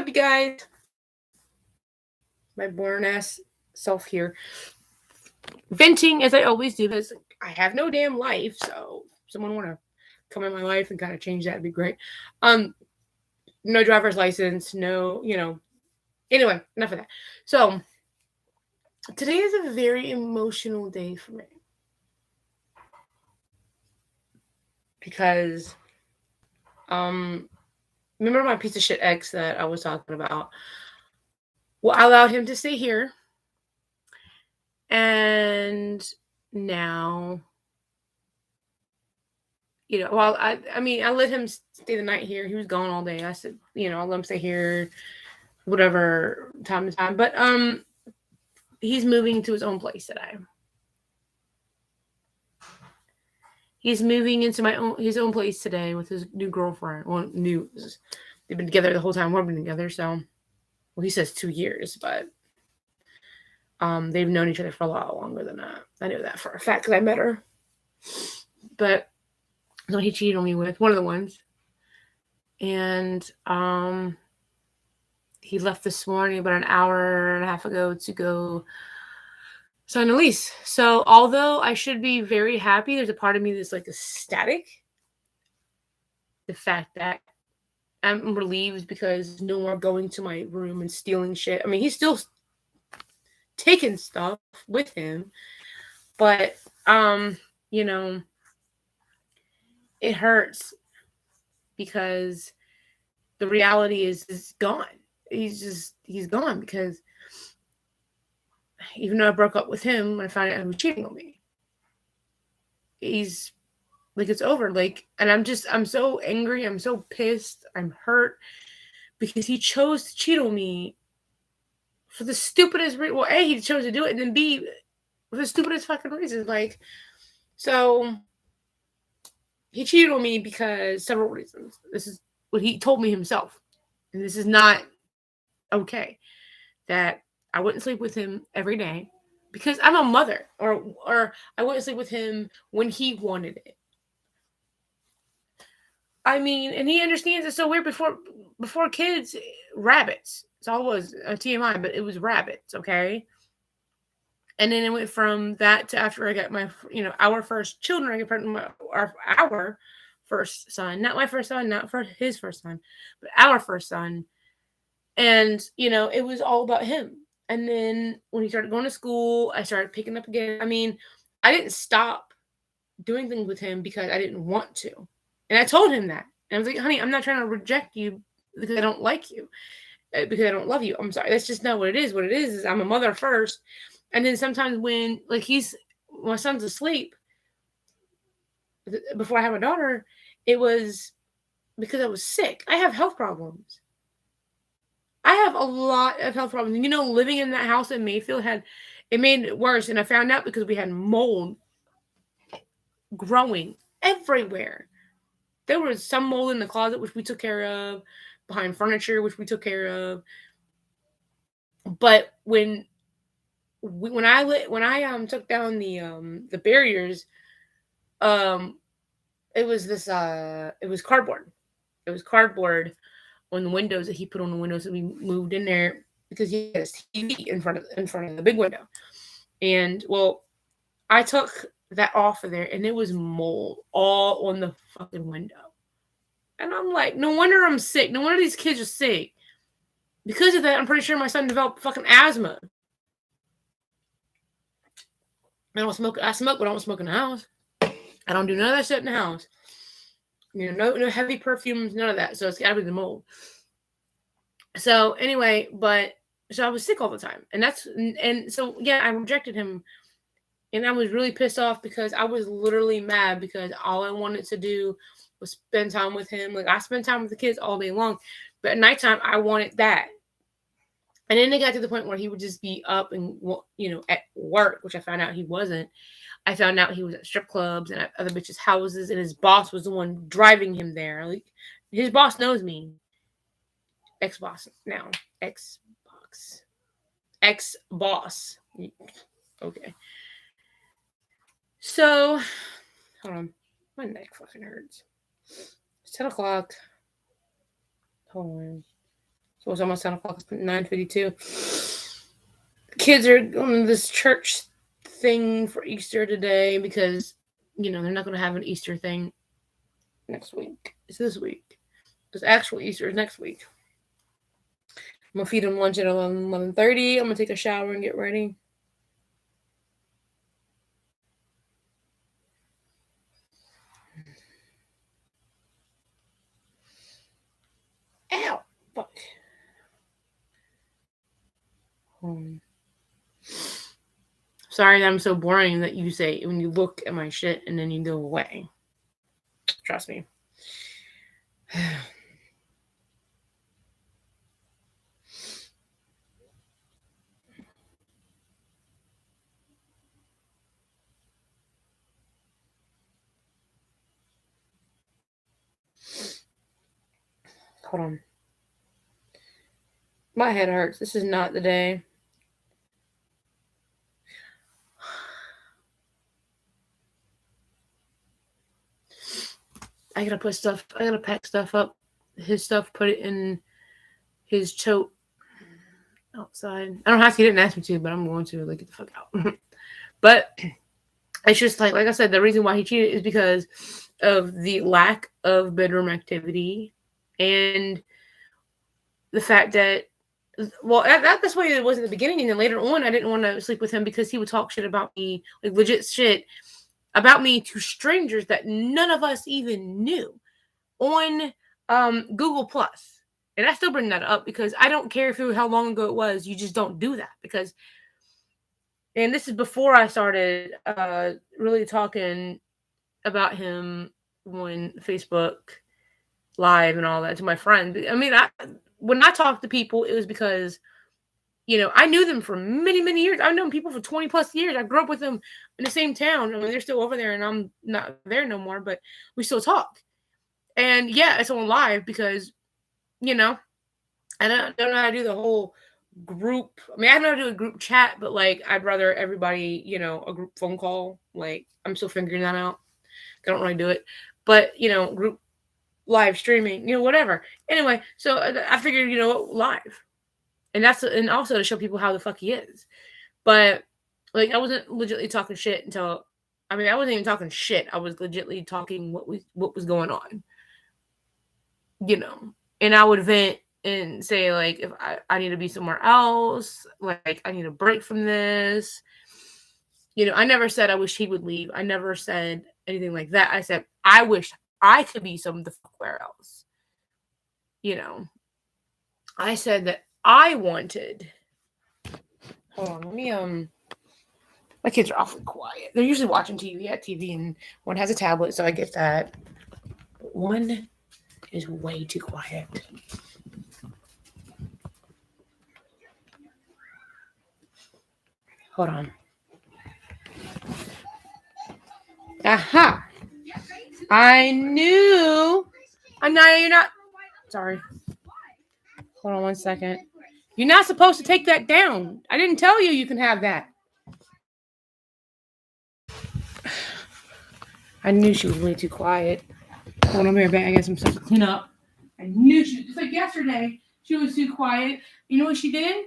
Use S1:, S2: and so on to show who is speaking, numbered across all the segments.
S1: up, you guys? My born ass self here. Venting as I always do because I have no damn life. So, if someone want to come in my life and kind of change that would be great. Um, no driver's license, no, Anyway, enough of that. So, today is a very emotional day for me because, um, remember my piece of shit ex that I was talking about? Well, I allowed him to stay here, and now, well, I mean, I let him stay the night here. He was gone all day. I said, I'll let him stay here, whatever time to time. But he's moving to his own place today. He's moving into his own place today with his new girlfriend. Well, they've been together the whole time we've been together. So, well, he says 2 years, but they've known each other for a lot longer than that. I know that for a fact because I met her. But so he cheated on me with one of the ones, and he left this morning about an hour and a half ago to go sign a lease. So although I should be very happy, there's a part of me that's like ecstatic. The fact that I'm relieved because no more going to my room and stealing shit. I mean, he's still taking stuff with him, but you know, it hurts because the reality is gone. He's gone because even though I broke up with him when I found out he was cheating on me, he's like it's over. Like, and I'm so angry. I'm so pissed. I'm hurt because he chose to cheat on me for the stupidest reason. Well, A, he chose to do it, and then B, for the stupidest fucking reasons. Like, so he cheated on me because several reasons. This is what he told me himself, and this is not okay. That I wouldn't sleep with him every day because I'm a mother, or I wouldn't sleep with him when he wanted it. I mean, and he understands it's so weird. Before kids, rabbits. It's all it was a TMI, but it was rabbits. Okay, and then it went from that to after I got my, our first children. I got pregnant with our first son, not my first son, not for his first son, but our first son. And it was all about him. And then when he started going to school, I started picking up again. I mean, I didn't stop doing things with him because I didn't want to. And I told him that. And I was like, honey, I'm not trying to reject you because I don't like you, because I don't love you. I'm sorry. That's just not what it is. What it is I'm a mother first. And then sometimes when, like, my son's asleep, before I have a daughter, it was because I was sick. I have health problems. I have a lot of health problems. Living in that house in Mayfield it made it worse. And I found out because we had mold growing everywhere. There was some mold in the closet, which we took care of, behind furniture, which we took care of. But when I took down the barriers, um, it was cardboard. It was cardboard on the windows that he put on the windows that we moved in there because he has TV in front of the big window. And well, I took that off of there and it was mold all on the fucking window. And I'm like, no wonder I'm sick. No wonder these kids are sick. Because of that, I'm pretty sure my son developed fucking asthma. I smoke, but I don't smoke in the house. I don't do none of that shit in the house. No heavy perfumes, none of that. So it's gotta be the mold. So anyway, so I was sick all the time, and so yeah, I rejected him, and I was really pissed off because I was literally mad because all I wanted to do was spend time with him. Like I spend time with the kids all day long, but at nighttime I wanted that. And then it got to the point where he would just be up and at work, which I found out he wasn't. I found out he was at strip clubs and at other bitches' houses, and his boss was the one driving him there. Like his boss knows me. Ex-boss now. Ex-box. Ex-boss. Okay. So, hold on. My neck fucking hurts. It's 10 o'clock. Hold on. So it's almost 10 o'clock. It's 9:52. Kids are going to this church thing for Easter today because, they're not going to have an Easter thing next week. It's this week. Because actual Easter is next week. I'm going to feed them lunch at 11:30. I'm going to take a shower and get ready. Ow! Fuck. Sorry that I'm so boring that you say when you look at my shit and then you go away. Trust me. Hold on. My head hurts. This is not the day. I gotta pack stuff up. His stuff, put it in his tote outside. I don't have to, he didn't ask me to, but I'm going to, get the fuck out. But it's just like I said, the reason why he cheated is because of the lack of bedroom activity and the fact that, that's why it was in the beginning. And then later on, I didn't want to sleep with him because he would talk shit about me, legit shit about me to strangers that none of us even knew on Google Plus. And I still bring that up because I don't care how long ago it was. You just don't do that because, and this is before I started really talking about him on Facebook Live and all that to my friends. I mean, when I talk to people, it was because, I knew them for many, many years. I've known people for 20 plus years. I grew up with them in the same town. I mean, they're still over there and I'm not there no more, but we still talk. And yeah, it's on live because, I don't know how to do the whole group. I mean, I know how to do a group chat, but I'd rather everybody, a group phone call. I'm still figuring that out. I don't really do it, but group live streaming, whatever. Anyway, so I figured, live, and also to show people how the fuck he is. But I wasn't legitimately talking shit until, I wasn't even talking shit. I was legitimately talking what was going on, and I would vent and say if I need to be somewhere else, I need a break from this. I never said I wish he would leave. I never said anything like that. I said I wish I could be somewhere else. I said that I wanted. Hold on, let me my kids are awfully quiet. They're usually watching TV, and one has a tablet, so I get that. But one is way too quiet. Hold on. Aha! I knew. No, you're not. Sorry. Hold on one second. You're not supposed to take that down. I didn't tell you can have that. I knew she was way too quiet. Hold on, back. I got some stuff to clean up. I knew just like yesterday, she was too quiet. You know what she did?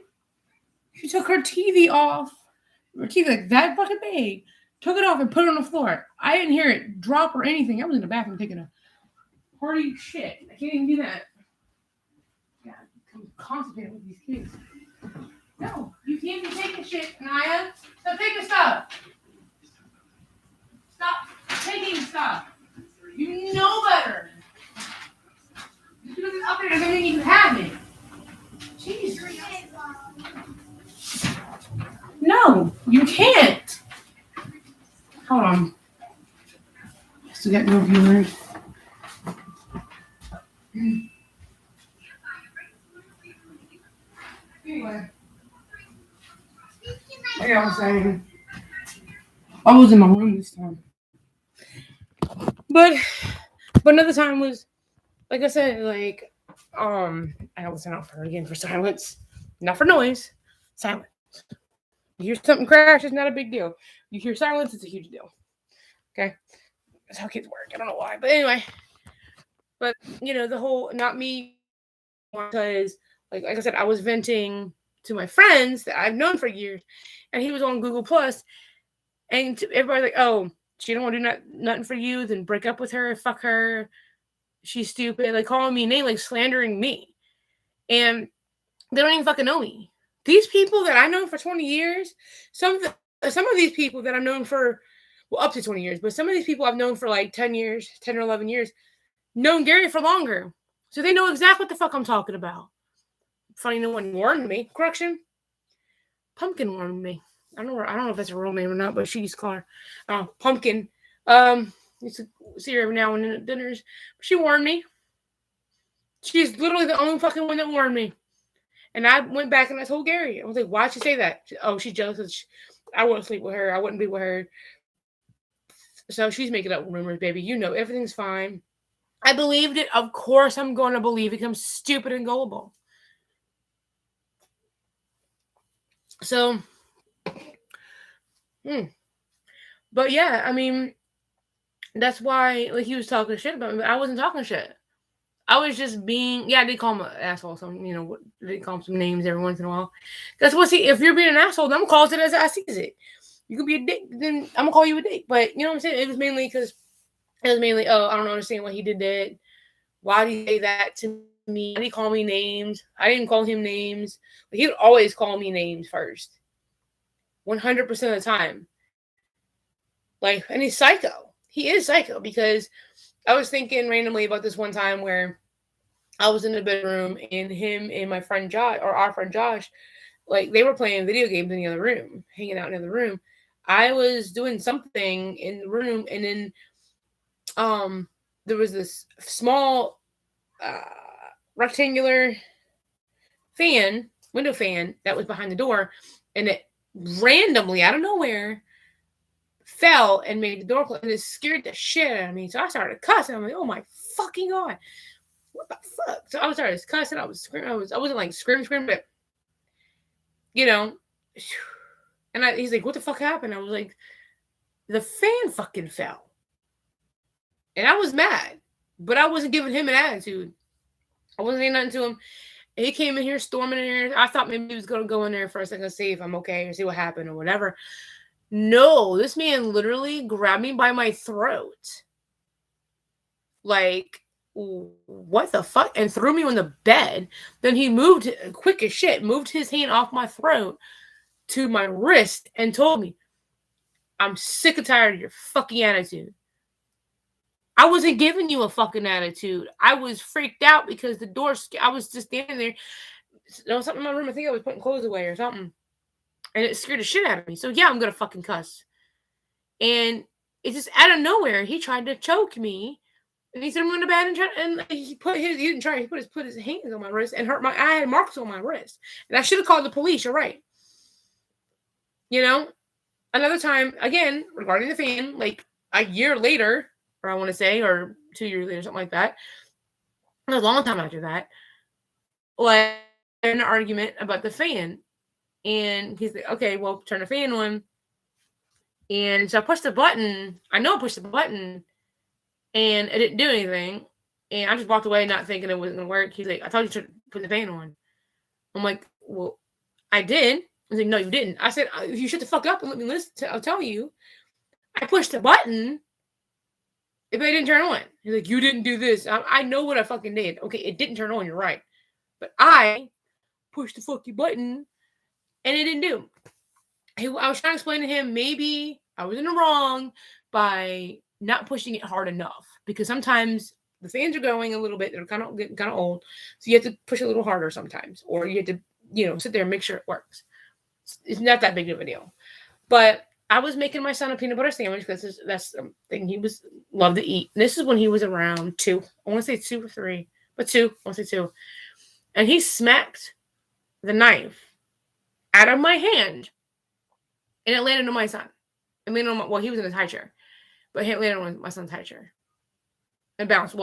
S1: She took her TV off. Her TV like that fucking big. Took it off and put it on the floor. I didn't hear it drop or anything. I was in the bathroom taking a party shit. I can't even do that. Yeah, I'm constipated with these kids. No, you can't be taking shit, Naya. Stop taking stuff. Stop taking stuff. You know better. You do this up there doesn't mean you can have it. Jesus. No, you can't. Hold on. Still got no viewers. Anyway. Like I was saying, I was in my room this time. But another time was, like I said, I almost went out for again for silence. Not for noise. Silence. You hear something crash, it's not a big deal. You hear silence, it's a huge deal. Okay? That's how kids work. I don't know why. But anyway. But, the whole, not me, because, like I said, I was venting to my friends that I've known for years, and he was on Google Plus, and everybody's like, "Oh, she don't want to do nothing for you, then break up with her, fuck her, she's stupid," like calling me a name, like slandering me, and they don't even fucking know me. These people that I know for 20 years, some of these people that I've known for, well, up to 20 years, but some of these people I've known for like 10 years, 10 or 11 years, known Gary for longer. So they know exactly what the fuck I'm talking about. Funny, no one warned me. Correction. Pumpkin warned me. I don't know if that's a real name or not, but she used to call her Pumpkin. Used to see her every now and then at dinners. But she warned me. She's literally the only fucking one that warned me. And I went back and I told Gary. I was like, why'd she say that? She's jealous because I wouldn't sleep with her. I wouldn't be with her. So she's making up rumors, baby. You know, everything's fine. I believed it. Of course I'm going to believe it. I'm stupid and gullible. So, but yeah, I mean, that's why, like, he was talking shit about me, but I wasn't talking shit. I was just being, I did call him an asshole. So, I did call him some names every once in a while. Because, if you're being an asshole, then I'm going to call it as I sees it. You could be a dick, then I'm going to call you a dick. But, you know what I'm saying? It was mainly because, I don't understand what he did that. Why did he say that to me? Why did he call me names? I didn't call him names. But he would always call me names first. 100% of the time. Like, and he's psycho. He is psycho because I was thinking randomly about this one time where I was in the bedroom and him and my friend Josh, or our friend Josh, like they were playing video games in the other room, hanging out in the other room. I was doing something in the room, and then there was this small rectangular window fan that was behind the door, and it randomly out of nowhere fell and made the door close, and it scared the shit out of me. So I started cussing. I'm like, oh my fucking God, what the fuck? So I started cussing. I was screaming. I wasn't like screaming, but and he's like, what the fuck happened? I was like, the fan fucking fell. And I was mad, but I wasn't giving him an attitude. I wasn't saying nothing to him. He came in here storming in here. I thought maybe he was going to go in there for a second to see if I'm okay or see what happened or whatever. No, this man literally grabbed me by my throat. Like, what the fuck? And threw me on the bed. Then he moved, quick as shit, moved his hand off my throat to my wrist and told me, I'm sick and tired of your fucking attitude. I wasn't giving you a fucking attitude. I was freaked out because the door, I was just standing there. There was something in my room. I think I was putting clothes away or something. And it scared the shit out of me. So yeah, I'm going to fucking cuss. And it's just out of nowhere. He tried to choke me. And he threw me on the bed and he put his hands on my wrist and hurt I had marks on my wrist. And I should have called the police. You're right. Another time, again, regarding the fan, like a year later, or I want to say, or 2 years later, something like that. It was a long time after that. Like, an argument about the fan. And he's like, okay, well, turn the fan on. And so I pushed the button. I know I pushed the button. And it didn't do anything. And I just walked away not thinking it wasn't going to work. He's like, I told you to put the fan on. I'm like, well, I did. He's like, no, you didn't. I said, if you shut the fuck up and let me listen, I'll tell you. I pushed the button. If it didn't turn on. He's like, you didn't do this. I know what I fucking did. Okay, it didn't turn on. You're right. But I pushed the fucking button and it didn't do. I was trying to explain to him maybe I was in the wrong by not pushing it hard enough. Because sometimes the fans are going a little bit. They're getting kind of old. So you have to push a little harder sometimes. Or you have to, sit there and make sure it works. It's not that big of a deal. But I was making my son a peanut butter sandwich because that's something he loved to eat. And this is when he was around 2. I want to say 2 or 3, but 2. I want to say 2. And he smacked the knife out of my hand, and it landed on my son. It landed on he was in his high chair, but it landed on my son's high chair. And bounced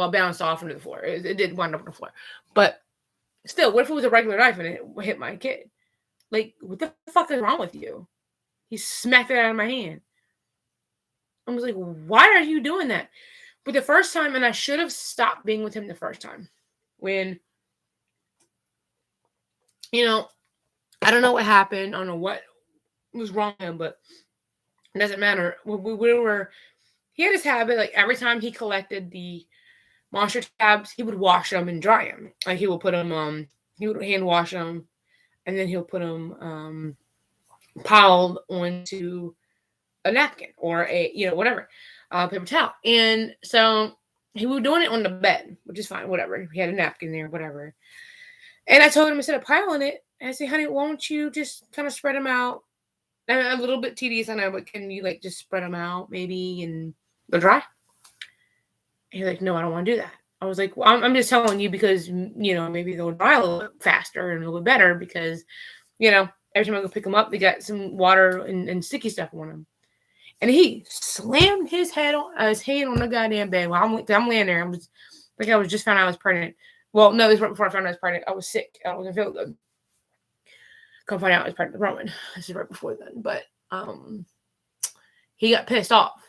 S1: off into the floor. It did wind up on the floor, but still, what if it was a regular knife and it hit my kid? Like, what the fuck is wrong with you? He smacked it out of my hand. I was like, why are you doing that? But the first time, and I should have stopped being with him the first time, when you know, I don't know what happened. I don't know what was wrong with him, but it doesn't matter. He had this habit, like every time he collected the monster tabs, he would wash them and dry them. Like he would put them, he would hand wash them, and then he'll put them piled onto a napkin or a, whatever, paper towel. And so he was doing it on the bed, which is fine, whatever. He had a napkin there, whatever. And I told him, instead of piling it, I said, honey, won't you just kind of spread them out? And a little bit tedious, I know, but can you like just spread them out maybe and they'll dry? And he's like, no, I don't want to do that. I was like, well, I'm just telling you because, maybe they'll dry a little bit faster and a little bit better because, every time I go pick them up, they got some water and sticky stuff on them. And he slammed his hand on the goddamn bed while I'm laying there. I was just found out I was pregnant. Well, no, this was right before I found out I was pregnant. I was sick. I wasn't feeling good. Come find out I was pregnant with Roman. This is right before then. But he got pissed off.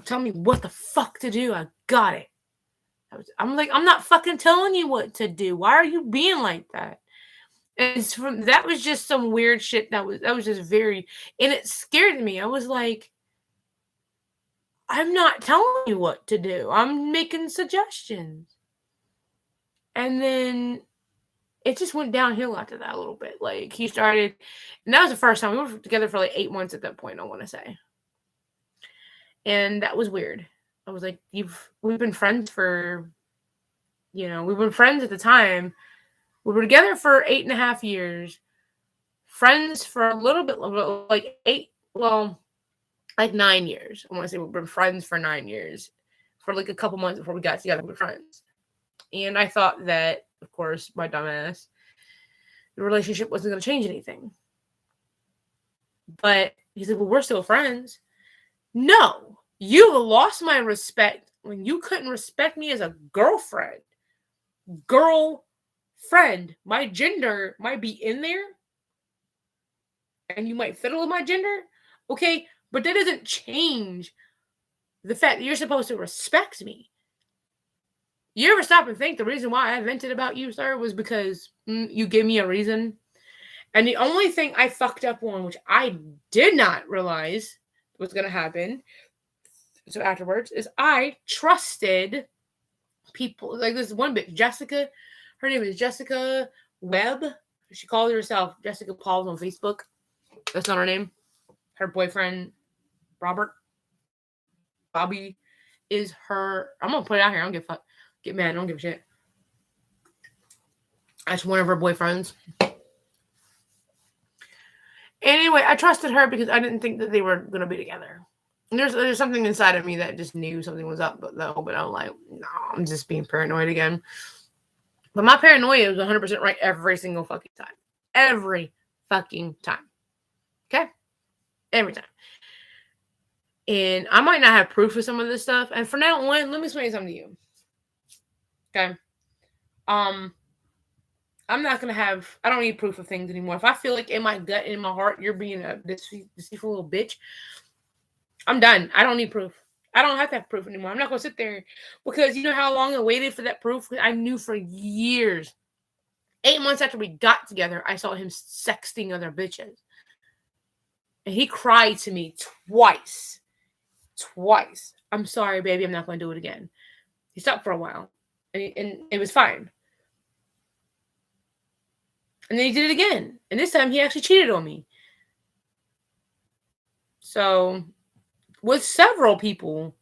S1: Tell me what the fuck to do. I got it. I'm like, I'm not fucking telling you what to do. Why are you being like that? And that was just some weird shit that was just very, and it scared me. I was like, I'm not telling you what to do. I'm making suggestions. And then it just went downhill after that a little bit. Like he started, and that was the first time. We were together for like 8 months at that point, I want to say. And that was weird. I was like, we've been friends for, we've been friends at the time. We were together for 8.5 years. Friends for a little bit, like 9 years. I want to say we've been friends for 9 years. For like a couple months before we got together, we were friends. And I thought that, of course, my dumbass, the relationship wasn't going to change anything. But he said, well, we're still friends. No, you lost my respect when you couldn't respect me as a girlfriend. Girlfriend. My gender might be in there. And you might fiddle with my gender. Okay, but that doesn't change the fact that you're supposed to respect me. You ever stop and think the reason why I vented about you, sir, was because you gave me a reason? And the only thing I fucked up on, which I did not realize was going to happen, so afterwards, is I trusted people. Like this one bitch, Jessica. Her name is Jessica Webb. She calls herself Jessica Pauls on Facebook. That's not her name. Her boyfriend, Bobby, is her. I'm going to put it out here. I don't give a fuck. Get mad. I don't give a shit. That's one of her boyfriends. Anyway, I trusted her because I didn't think that they were going to be together. And there's something inside of me that just knew something was up, but I'm like, no, I'm just being paranoid again. But my paranoia was 100% right every single fucking time. Every fucking time. Okay? Every time. And I might not have proof of some of this stuff. And for now on, let me explain something to you. Okay? I'm not going to I don't need proof of things anymore. If I feel like in my gut, in my heart, you're being a deceitful little bitch, I'm done. I don't need proof. I don't have to have proof anymore. I'm not going to sit there because you know how long I waited for that proof? I knew for years. 8 months after we got together, I saw him sexting other bitches. And he cried to me twice. I'm sorry, baby. I'm not going to do it again. He stopped for a while. And it was fine. And then he did it again. And this time he actually cheated on me. So, with several people.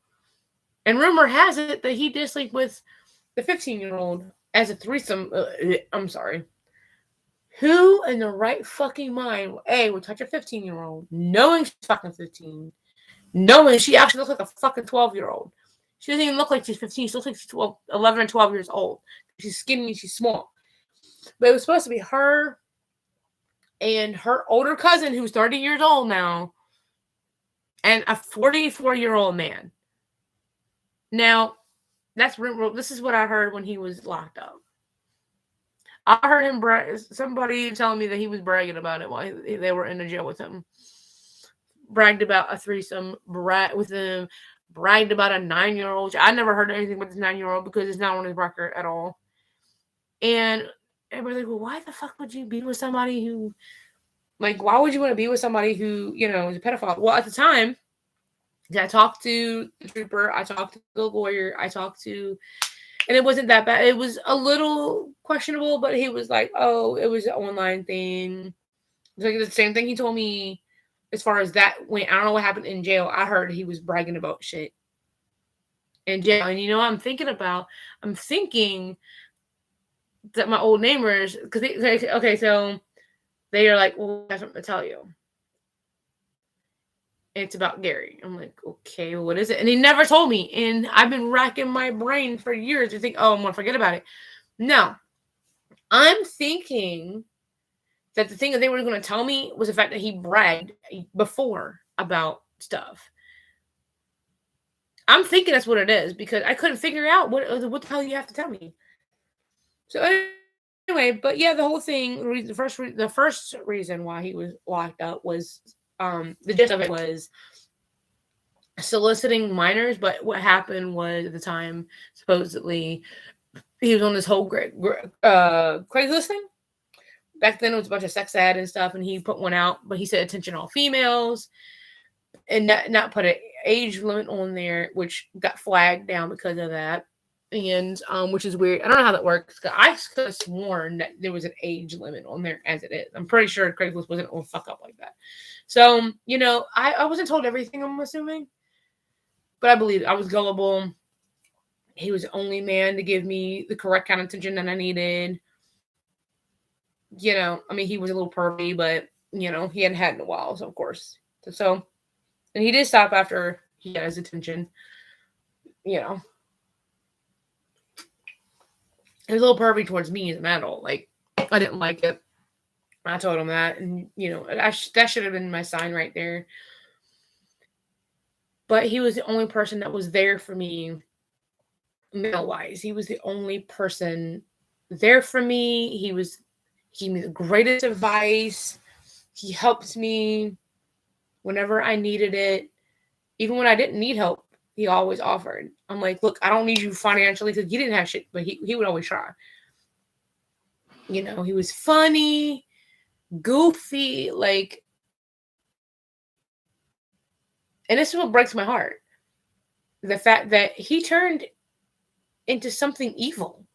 S1: And rumor has it that he did sleep with the 15-year-old as a threesome. I'm sorry. Who in the right fucking mind, would touch a 15-year-old, knowing she's fucking 15, knowing she actually looks like a fucking 12-year-old. She doesn't even look like she's 15. She looks like she's 11 or 12 years old. She's skinny, she's small. But it was supposed to be her and her older cousin, who's 30 years old now, and a 44-year-old man. Now, this is what I heard when he was locked up. I heard him somebody telling me that he was bragging about it while they were in the jail with him. Bragged about a threesome, with him, bragged about a 9-year-old. I never heard anything about this 9-year-old because it's not on his record at all. And everybody's like, well, why the fuck would you be with somebody who, like, why would you want to be with somebody who, you know, is a pedophile? Well, at the time, I talked to the trooper, I talked to the lawyer, and it wasn't that bad. It was a little questionable, but he was like, oh, it was an online thing. It's like the same thing he told me as far as that went. I don't know what happened in jail. I heard he was bragging about shit in jail. And you know what I'm thinking about? I'm thinking that my old neighbors, because okay, so they are like, well, I have something to tell you. It's about Gary. I'm like, okay, well, what is it? And he never told me. And I've been racking my brain for years to think, oh, I'm going to forget about it. No. I'm thinking that the thing that they were going to tell me was the fact that he bragged before about stuff. I'm thinking that's what it is because I couldn't figure out what the hell you have to tell me. So anyway, but yeah, the whole thing, the first reason why he was locked up was the gist of it was soliciting minors. But what happened was at the time, supposedly, he was on this whole Craigslist thing. Back then, it was a bunch of sex ad and stuff, and he put one out, but he said attention all females, and not put an age limit on there, which got flagged down because of that. And which is weird. I don't know how that works. I could have sworn that there was an age limit on there as it is. I'm pretty sure Craigslist wasn't on fuck up like that. So, you know, I wasn't told everything, I'm assuming. But I believe I was gullible. He was the only man to give me the correct kind of attention that I needed. You know, I mean, he was a little pervy, but, you know, he hadn't had in a while, so of course. So, and he did stop after he got his attention, you know. He was a little pervy towards me as an adult. Like, I didn't like it. I told him that, and, you know, that should have been my sign right there. But he was the only person that was there for me, male-wise. He was the only person there for me. He gave me the greatest advice. He helped me whenever I needed it. Even when I didn't need help, he always offered. I'm like, look, I don't need you financially because he didn't have shit, but he would always try. You know, he was funny, goofy, like, and this is what breaks my heart. The fact that he turned into something evil.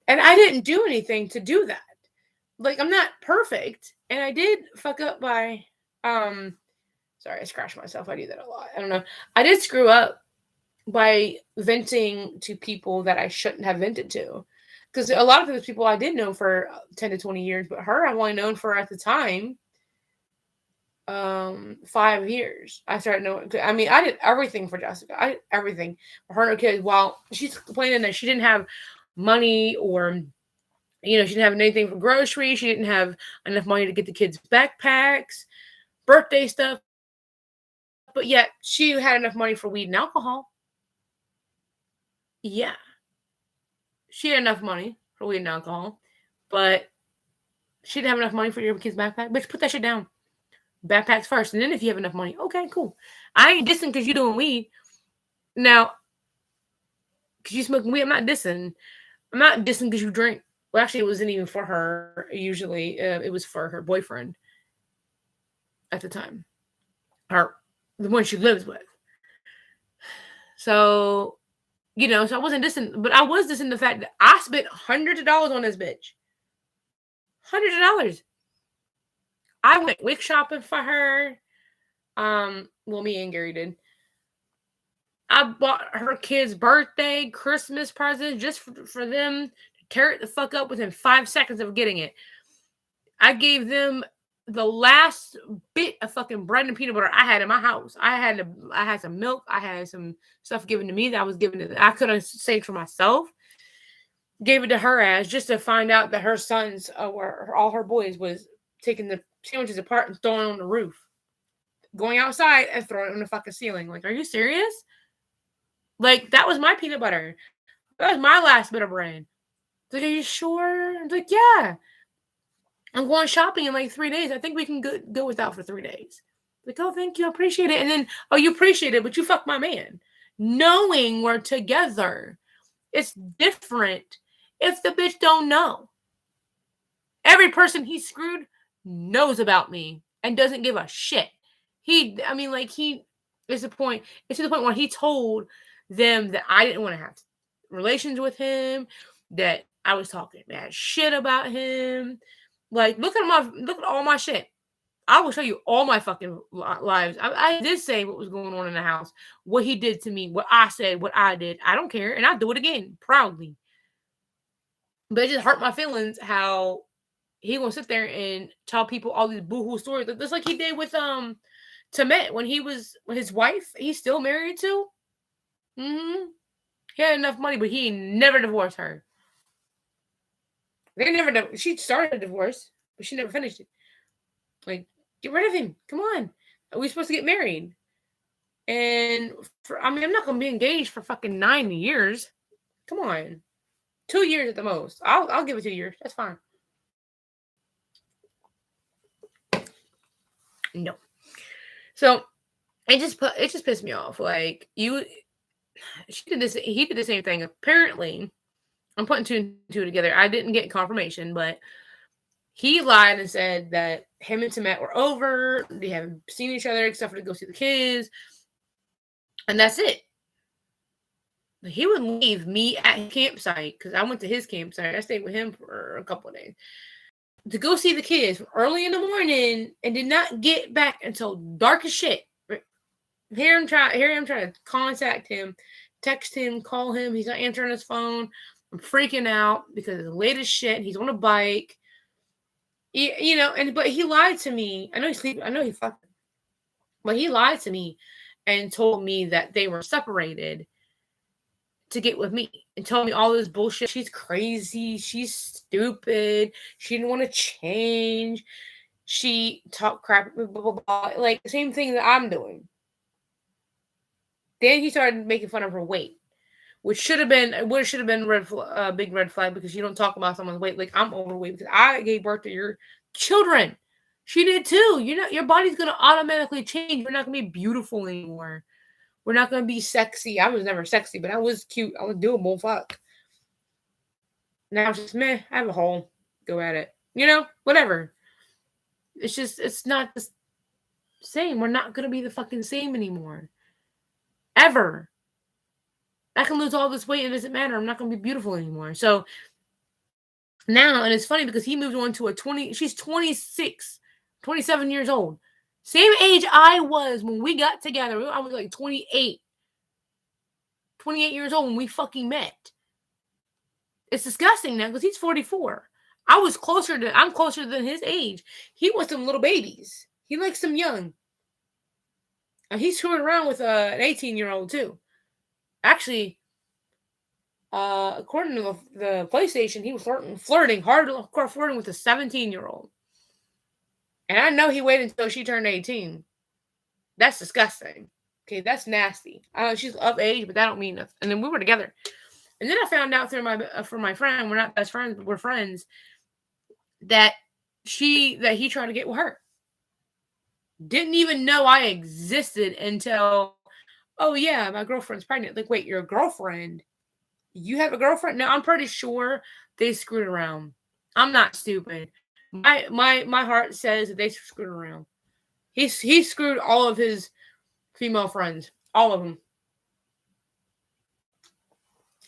S1: And I didn't do anything to do that. Like, I'm not perfect. And I did fuck up by, sorry, I scratched myself. I do that a lot. I don't know. I did screw up by venting to people that I shouldn't have vented to. Because a lot of those people I did know for 10 to 20 years, but her I've only known for, at the time, 5 years. I started knowing. I mean, I did everything for Jessica. I did everything for her and her kids. While she's complaining that she didn't have money, or, you know, she didn't have anything for groceries. She didn't have enough money to get the kids backpacks, birthday stuff. But yet she had enough money for weed and alcohol. Yeah. She had enough money for weed and alcohol, but she didn't have enough money for your kids' backpack. Bitch, put that shit down. Backpacks first, and then if you have enough money, okay, cool. I ain't dissing because you're doing weed. Now, because you smoking weed, I'm not dissing. I'm not dissing because you drink. Well, actually, it wasn't even for her. Usually, it was for her boyfriend at the time. Or the one she lives with. So, you know, so I wasn't dissing, but I was dissing the fact that I spent hundreds of dollars on this bitch. Hundreds of dollars. I went wig shopping for her. Well, me and Gary did. I bought her kids' birthday, Christmas presents just for them to tear it the fuck up within 5 seconds of getting it. I gave them the last bit of fucking bread and peanut butter I had in my house. I had some milk. I had some stuff given to me that I was given to. I could have saved for myself. Gave it to her ass just to find out that her sons, or all her boys, was taking the sandwiches apart and throwing it on the roof, going outside and throwing it on the fucking ceiling. Like, are you serious? Like, that was my peanut butter. That was my last bit of bread. Like, are you sure? I'm like, yeah. I'm going shopping in like 3 days. I think we can go without for 3 days. Like, oh, thank you. I appreciate it. And then, oh, you appreciate it, but you fuck my man. Knowing we're together, it's different if the bitch don't know. Every person he screwed knows about me and doesn't give a shit. He is the point. It's to the point where he told them that I didn't want to have relations with him, that I was talking bad shit about him. Like, look at all my shit. I will show you all my fucking lives. I did say what was going on in the house, what he did to me, what I said, what I did. I don't care, and I'll do it again proudly. But it just hurt my feelings how he gonna sit there and tell people all these boohoo stories, just like he did with Temet when his wife. He's still married to. He had enough money, but he never divorced her. She started a divorce, but she never finished it. Like, get rid of him. Come on. We're supposed to get married. And I'm not gonna be engaged for fucking 9 years. Come on. 2 years at the most. I'll give it 2 years. That's fine. No. So it just pissed me off. Like, he did the same thing. Apparently, I'm putting two and two together. I didn't get confirmation, but he lied and said that him and Temet were over. They haven't seen each other except for to go see the kids. And that's it. He would leave me at his campsite, because I went to his campsite. I stayed with him for a couple of days, to go see the kids early in the morning, and did not get back until dark as shit. Here I'm trying to contact him, text him, call him. He's not answering his phone. I'm freaking out because it's late as shit. He's on a bike. But he lied to me. I know he's sleeping. I know he fucking. But he lied to me and told me that they were separated to get with me, and told me all this bullshit. She's crazy. She's stupid. She didn't want to change. She talked crap. Blah, blah, blah. Like the same thing that I'm doing. Then he started making fun of her weight, which should have been big red flag, because you don't talk about someone's weight. Like, I'm overweight because I gave birth to your children. She did too. Your body's gonna automatically change. You're not gonna be beautiful anymore. We're not gonna be sexy. I was never sexy, but I was cute. I was doable. Fuck. Now it's just meh. I have a hole. Go at it. Whatever. It's not the same. We're not gonna be the fucking same anymore. Ever. I can lose all this weight. It doesn't matter. I'm not going to be beautiful anymore. So now, and it's funny because he moved on to she's 26, 27 years old. Same age I was when we got together. I was like 28 years old when we fucking met. It's disgusting now because he's 44. I'm closer than his age. He wants some little babies. He likes them young. And he's screwing around with an 18-year-old too. Actually, according to the PlayStation, he was flirting with a 17-year-old. And I know he waited until she turned 18. That's disgusting. Okay, that's nasty. I know she's of age, but that don't mean nothing. And then we were together. And then I found out through my friend, we're not best friends, but we're friends, that he tried to get with her. Didn't even know I existed until, oh yeah, my girlfriend's pregnant. Like, wait, your girlfriend? You have a girlfriend? No, I'm pretty sure they screwed around. I'm not stupid. My heart says that they screwed around. He screwed all of his female friends, all of them.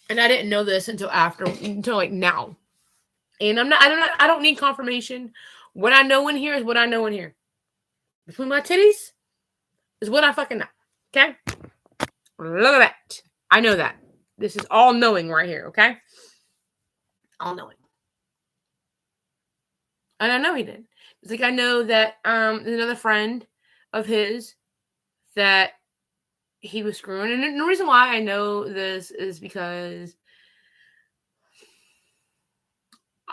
S1: And I didn't know this until like now. And I don't need confirmation. What I know in here is what I know in here. Between my titties is what I fucking know. Okay? Look at that. I know that. This is all knowing right here, okay? All knowing. And I know he did. It's like I know that there's another friend of his that he was screwing. And the reason why I know this is because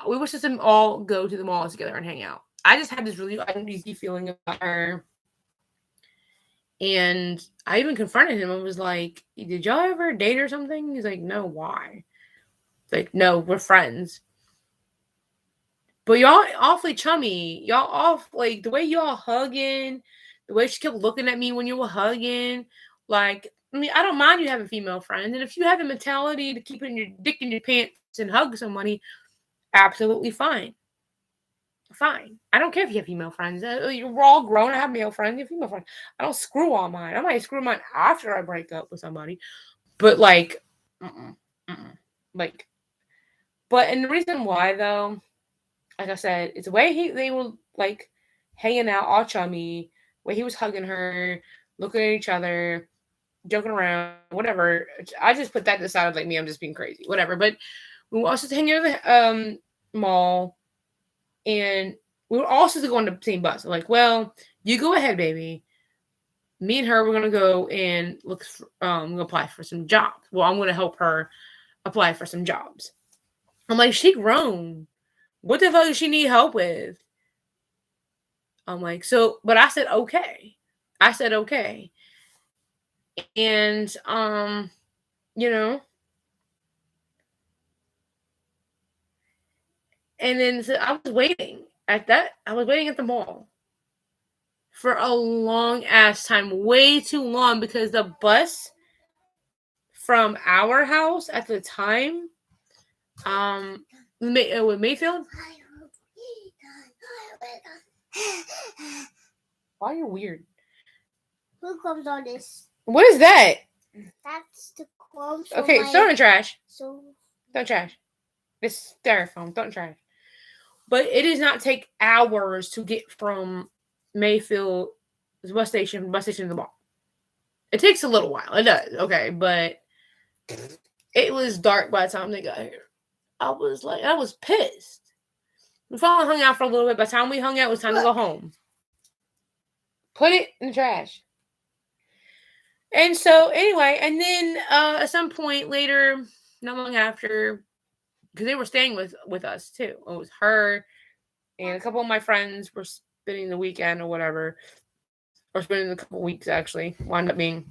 S1: we wish to all go to the mall together and hang out. I just had this really uneasy feeling about her. And I even confronted him. I was like, did y'all ever date or something? He's like, no, why? Like, no, we're friends. But y'all awfully chummy. Y'all like, the way y'all hugging, the way she kept looking at me when you were hugging. Like, I mean, I don't mind you having female friends. And if you have the mentality to keep your dick in your pants and hug somebody, absolutely fine. Fine. I don't care if you have female friends. We're all grown. I have male friends. You have female friends. I don't screw all mine. I might screw mine after I break up with somebody. But like, like, but and the reason why though, like I said, it's the way they were like hanging out, all chummy, way he was hugging her, looking at each other, joking around, whatever. I just put that aside, like me, I'm just being crazy, whatever. But we were also hanging at the mall, and we were also going to the same bus. I'm like, well, you go ahead, baby. Me and her, we're gonna go and look. We're gonna apply for some jobs. Well, I'm gonna help her apply for some jobs. I'm like, she grown. What the fuck does she need help with? I'm like, so, but I said okay. I said okay. And you know, and then so I was waiting at that. I was waiting at the mall for a long ass time, way too long, because the bus from our house at the time, with Mayfield. Why are you weird?
S2: Who comes on this?
S1: What is that?
S2: That's the crumbs.
S1: Okay, throw it in the trash.
S2: So
S1: Don't trash. It's styrofoam. Don't trash. But it does not take hours to get from Mayfield bus station to the mall. It takes a little while. It does. Okay, but it was dark by the time they got here. I was pissed. We finally hung out for a little bit. By the time we hung out, it was time to go home. Put it in the trash. And so, anyway, and then at some point later, not long after, because they were staying with us too. It was her and a couple of my friends were spending the weekend or whatever, or spending a couple of weeks actually. Wound up being,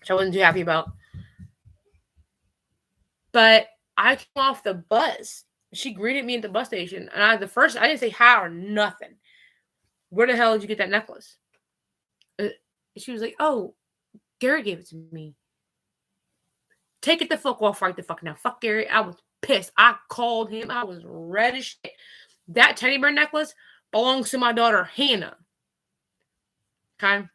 S1: which I wasn't too happy about. But I came off the bus. She greeted me at the bus station, and I didn't say hi or nothing. Where the hell did you get that necklace? She was like, "Oh, Gary gave it to me." Take it the fuck off right the fuck now. Fuck Gary. I was pissed. I called him. I was red as shit. That teddy bear necklace belongs to my daughter, Hannah. Okay?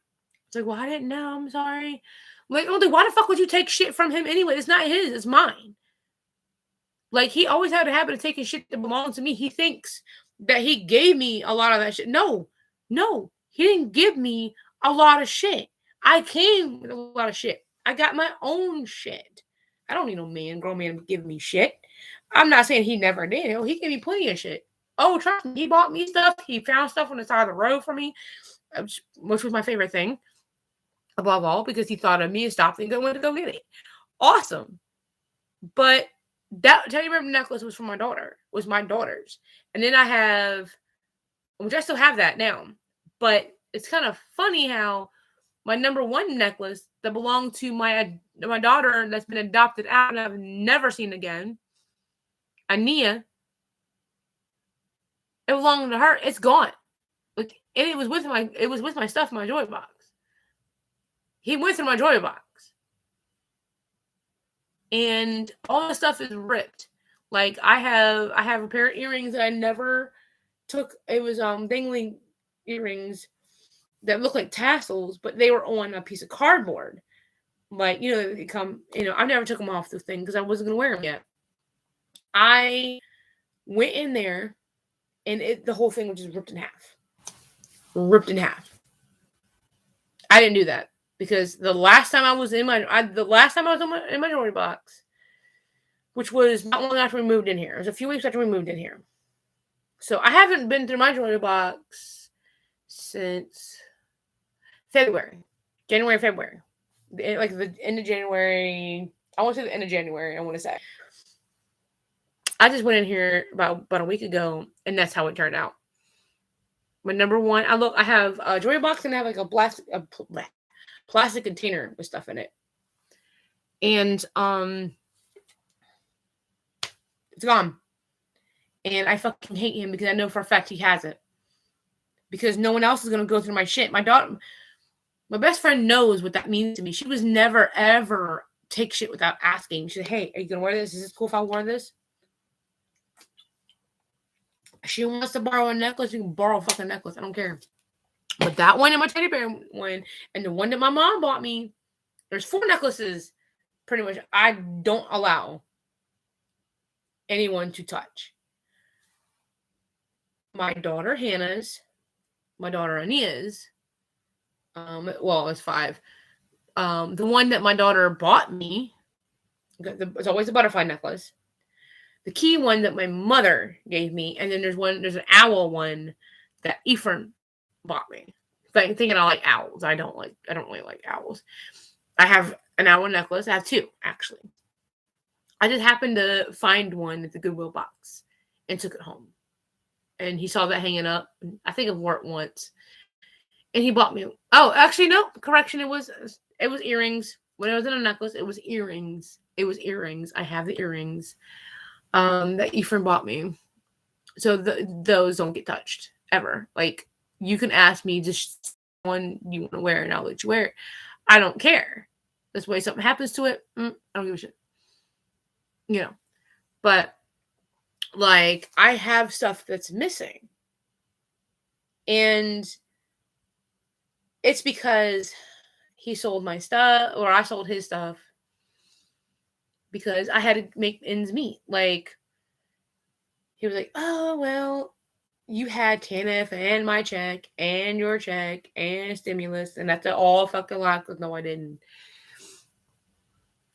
S1: It's like, well, I didn't know. I'm sorry. I'm like, oh, then why the fuck would you take shit from him anyway? It's not his. It's mine. Like, he always had a habit of taking shit that belongs to me. He thinks that he gave me a lot of that shit. No. He didn't give me a lot of shit. I came with a lot of shit. I got my own shit. I don't need no grown man to give me shit. I'm not saying he never did. He gave me plenty of shit. Oh, trust me, he bought me stuff. He found stuff on the side of the road for me, which was my favorite thing, above all, because he thought of me and stopped and went to go get it. Awesome. But that teddy bear necklace was my daughter's. And then I have, which I still have that now, but it's kind of funny how my number one necklace that belonged to my daughter that's been adopted out and I've never seen again, Ania, it belonged to her. It's gone. Like, and it was with my stuff, my Joy box. He went through my Joy box. And all the stuff is ripped. Like, I have a pair of earrings that I never took. It was dangling earrings that look like tassels, but they were on a piece of cardboard. Like, they come, I never took them off the thing because I wasn't going to wear them yet. I went in there and the whole thing was just ripped in half. I didn't do that because the last time I was in my jewelry box, which was not long after we moved in here. It was a few weeks after we moved in here. So I haven't been through my jewelry box since February. Like the end of January. I want to say the end of January, I want to say. I just went in here about a week ago, and that's how it turned out. My number one, I have a jewelry box, and I have like a plastic container with stuff in it. And it's gone. And I fucking hate him because I know for a fact he has it. Because no one else is going to go through my shit. My best friend knows what that means to me. She was never, ever take shit without asking. She said, hey, are you going to wear this? Is this cool if I wear this? she wants to borrow a necklace, you can borrow a fucking necklace. I don't care. But that one and my teddy bear one, and the one that my mom bought me, there's 4 necklaces, pretty much, I don't allow anyone to touch. My daughter Hannah's, my daughter Ania's, well, it's 5. The one that my daughter bought me, it's always a butterfly necklace. The key one that my mother gave me, and then there's an owl one that Ephraim bought me. Like, thinking I like owls. I don't really like owls. I have an owl necklace. I have 2, actually. I just happened to find one at the Goodwill box and took it home. And he saw that hanging up. I think I've worn it once. And he bought me. Oh, actually, no. Correction. It was earrings. When I was in a necklace, it was earrings. I have the earrings that Ephraim bought me. So those don't get touched ever. Like, you can ask me just one you want to wear, and I'll let you wear it. I don't care. This way, something happens to it, I don't give a shit. You know. But, like, I have stuff that's missing. And it's because he sold my stuff, or I sold his stuff, because I had to make ends meet. Like, he was like, oh, well, you had TANF and my check and your check and stimulus, and that's all fucking lie, because no, I didn't.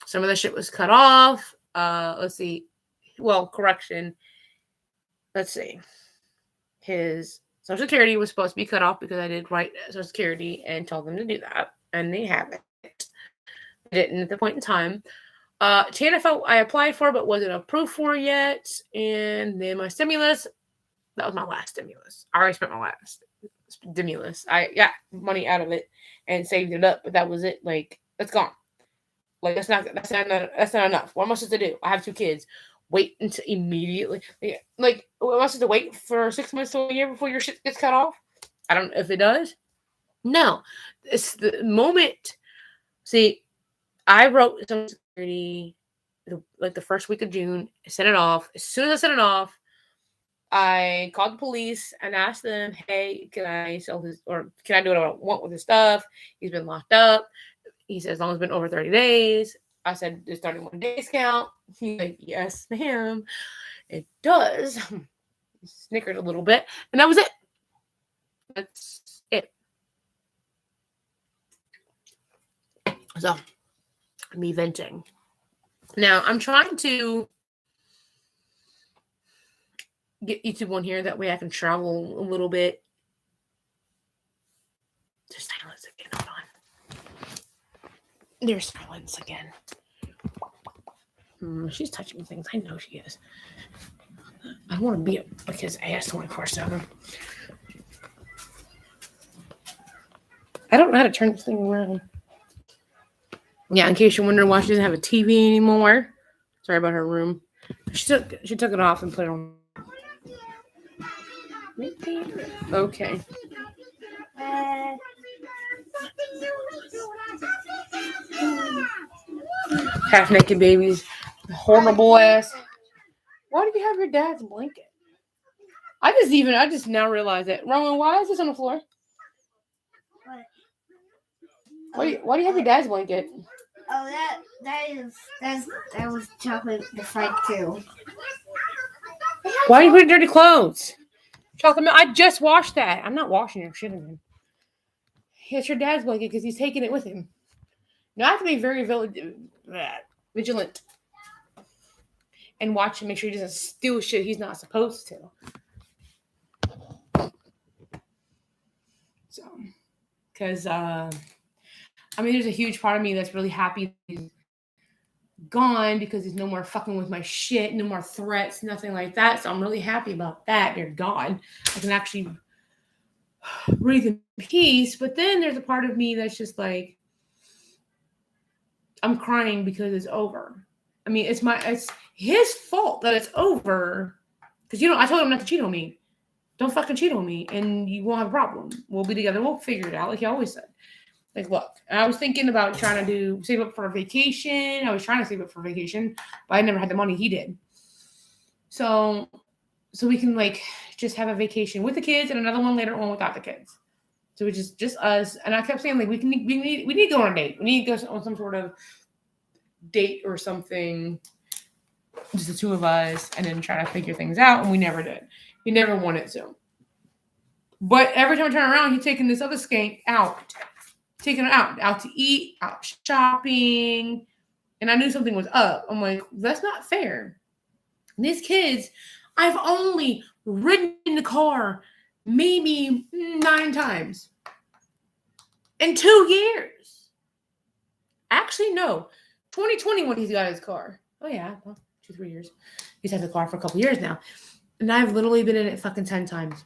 S1: Some of the shit was cut off. Let's see. Well, correction. Let's see. His Social Security was supposed to be cut off because I did write Social Security and told them to do that, and they haven't. They didn't at the point in time. TANF I applied for, but wasn't approved for yet. And then my stimulus, that was my last stimulus. I already spent my last stimulus. I got money out of it and saved it up, but that was it. Like, that's gone. Like, that's not enough. What am I supposed to do? I have 2 kids. Wait until immediately. Like, what am I supposed to wait for 6 months to a year before your shit gets cut off? I don't know if it does. No, it's the moment. See, I wrote Social Security like the first week of June. I sent it off. As soon as I sent it off, I called the police and asked them, hey, can I sell his, or can I do what I want with his stuff? He's been locked up. He said, as long as it's been over 30 days. I said, does 31 days count? He's like, yes, ma'am. It does. He snickered a little bit. And that was it. That's it. So, me venting. Now, I'm trying to get YouTube on here. That way I can travel a little bit. There's silence again. Hold on. There's silence again. She's touching things. I know she is. I don't want to be up his ass 24/7. I don't know how to turn this thing around. Yeah, in case you're wondering why she doesn't have a TV anymore. Sorry about her room. She took it off and put it on. Okay. Half naked babies. Horrible ass. Why do you have your dad's blanket? I just now realized that. Rowan, why is this on the floor? Why do you have your dad's blanket?
S2: Oh, that was chocolate the fight too.
S1: Why are you putting dirty clothes? Chocolate milk. I just washed that. I'm not washing your shit again. It's your dad's blanket because he's taking it with him. Now I have to be very vigilant and watch and make sure he doesn't steal shit he's not supposed to. So, because there's a huge part of me that's really happy he's gone because there's no more fucking with my shit, no more threats, nothing like that. So I'm really happy about that. They're gone. I can actually breathe in peace. But then there's a part of me that's just like, I'm crying because it's over. I mean, it's his fault that it's over. Because, I told him not to cheat on me. Don't fucking cheat on me and you won't have a problem. We'll be together. We'll figure it out like he always said. Like, look, I was thinking about trying to save up for a vacation. I was trying to save up for a vacation, but I never had the money he did. So we can, like, just have a vacation with the kids and another one later on without the kids. So it's just us. And I kept saying, like, we need to go on a date. We need to go on some sort of date or something, just the two of us, and then try to figure things out. And we never did. He never wanted to. But every time I turn around, he's taking this other skank out. Taking her out to eat, out shopping. And I knew something was up. I'm like, that's not fair. And these kids, I've only ridden in the car maybe 9 times in 2 years. Actually, no. 2020 when he's got his car. Oh, yeah. Well, 2-3 years. He's had the car for a couple years now. And I've literally been in it fucking 10 times.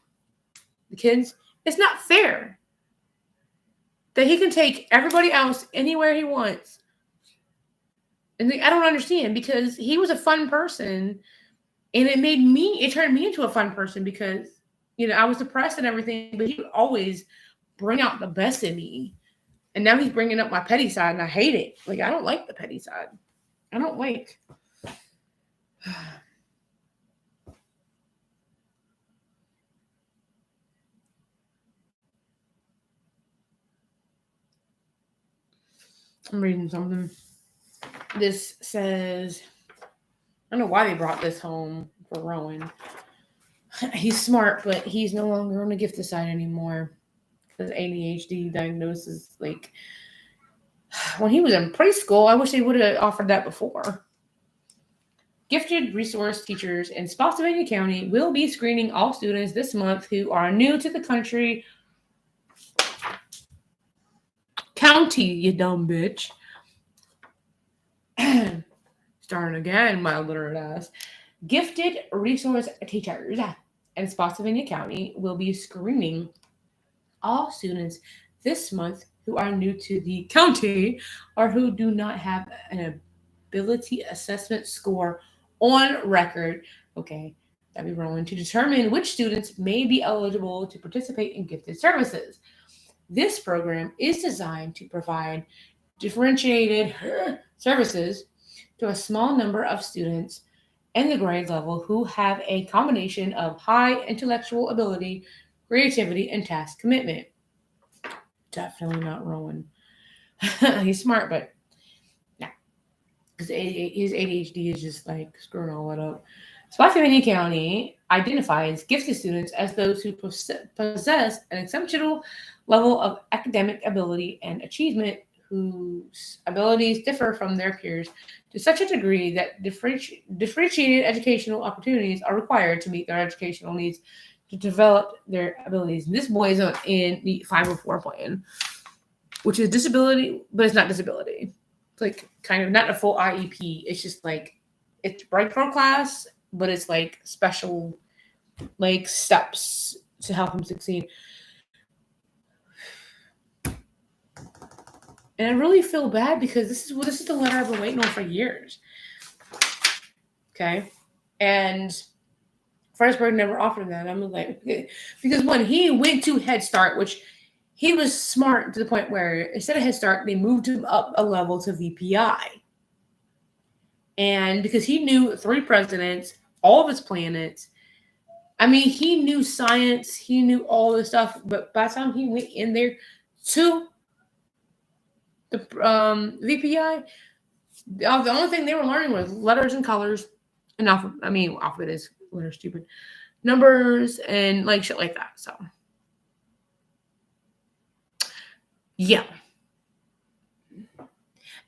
S1: The kids, it's not fair that he can take everybody else anywhere he wants. And I don't understand, because he was a fun person, and it turned me into a fun person, because, I was depressed and everything, but he would always bring out the best in me. And now he's bringing up my petty side, and I hate it. Like, I don't like the petty side. I don't like. I'm reading something. This says, I don't know why they brought this home for Rowan. He's smart, but he's no longer on the gifted side anymore. Because ADHD diagnosis, like, when he was in preschool, I wish they would have offered that before. Gifted resource teachers in Spotsylvania County will be screening all students this month who are new to the county, you dumb bitch. Starting again, my literate ass. Gifted resource teachers in Spotsylvania County will be screening all students this month who are new to the county or who do not have an ability assessment score on record. Okay, that'd be wrong. To determine which students may be eligible to participate in gifted services. This program is designed to provide differentiated services to a small number of students in the grade level who have a combination of high intellectual ability, creativity, and task commitment. Definitely not Rowan. He's smart, but no. Because his ADHD is just like screwing all that up. Spotsylvania County identifies gifted students as those who possess an exceptional level of academic ability and achievement, whose abilities differ from their peers to such a degree that differentiated educational opportunities are required to meet their educational needs to develop their abilities. And this boy is in the 504 plan, which is disability, but it's not disability. It's like kind of not a full IEP. It's just like, it's right from class, but it's like special like steps to help him succeed. And I really feel bad because this is the letter I've been waiting on for years. Okay. And Freshburg never offered that. I'm like, because when he went to Head Start, which he was smart to the point where instead of Head Start, they moved him up a level to VPI. And because he knew 3 presidents, all of his planets, I mean, he knew science, he knew all this stuff, but by the time he went in there to the VPI, the only thing they were learning was letters and colors, and alphabet is letter stupid, numbers and like shit like that. So yeah,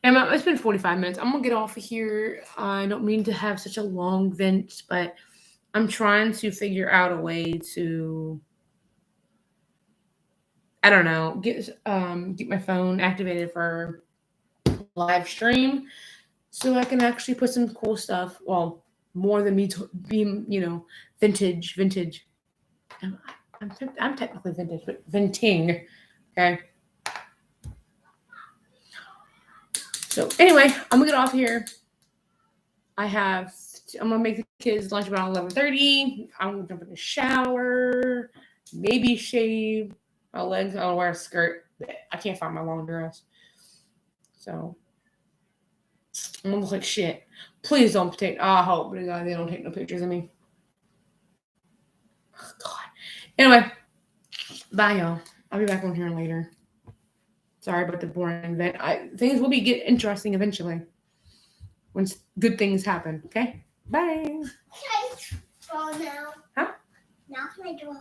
S1: and it's been 45 minutes. I'm gonna get off of here. I don't mean to have such a long vent, but I'm trying to figure out a way to, I don't know, get my phone activated for live stream so I can actually put some cool stuff. Well, more than me being, vintage. I'm technically vintage, but venting. Okay. So anyway, I'm gonna get off here. I'm gonna make the kids lunch about 11:30. I'm gonna jump in the shower, maybe shave my legs. I'll wear a skirt. I can't find my long dress. So I'm gonna look like shit. Please don't take. I hope to God they don't take no pictures of me. Anyway, bye y'all. I'll be back on here later. Sorry about the boring event. Things will get interesting eventually when good things happen. Okay, bye.
S2: Can I draw now?
S1: Huh?
S2: Now can I draw?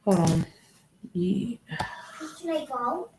S1: Hold on. Yeah.
S2: Can I go?